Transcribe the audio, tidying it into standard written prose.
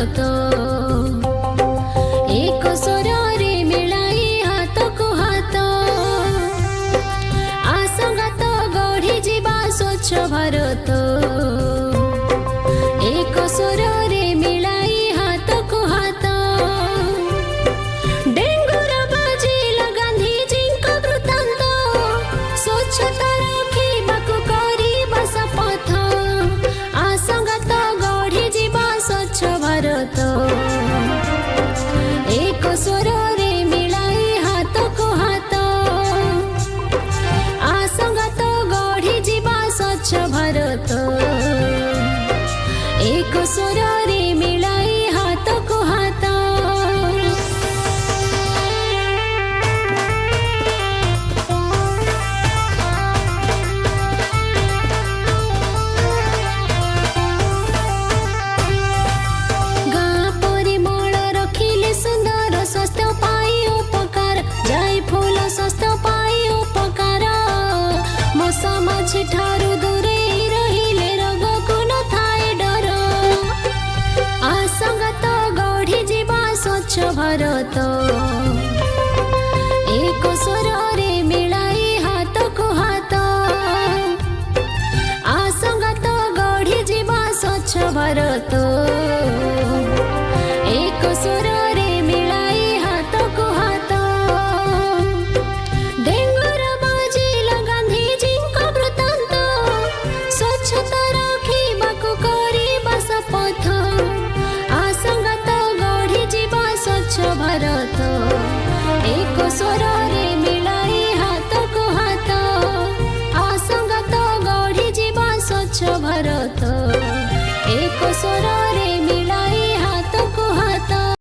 भारत एक स्वरे मिलाई हाथ को हाथ आसंगत गढ़ी जीवा स्वच्छ भारत एक स्वरे मिलाई हाथ को हाथ डेंगूर बाजिल गांधीजी वृत्तांत स्वच्छता रखिबाकु करिबा शपथ आसंगत गढ़ी जीवा स्वच्छ भारत एक स्वरे मिलाई हाथ को हाथ आसंगत गढ़ी जीवा स्वच्छ भारत एक स्वरे मिलाई हाथ को हाथ गाँ परिमल रखिले सुंदर स्वास्थ्य पाई उपकार जाई फूल स्वास्थ्य पाई उपकार मशा माछी ठारू दूरे रहिले रोग को न थाए डर आसंगत गढ़ी जीवा स्वच्छ भारत एक स्वरे मिलाई हाथ को हाथ आसंगत गढ़ी जीवा स्वच्छ भारत एक स्वरे मिलाई हाथ को हाथ डेंगूर बाजिल गांधीजी वृत्तांत स्वच्छता रखिबाकु करिबा शपथ आसंगत गढ़ी जीवा स्वच्छ भारत एक स्वरे मिलाई हाथ को हाथ आसंगत गढ़ी जीवा स्वच्छ भारत एक स्वरे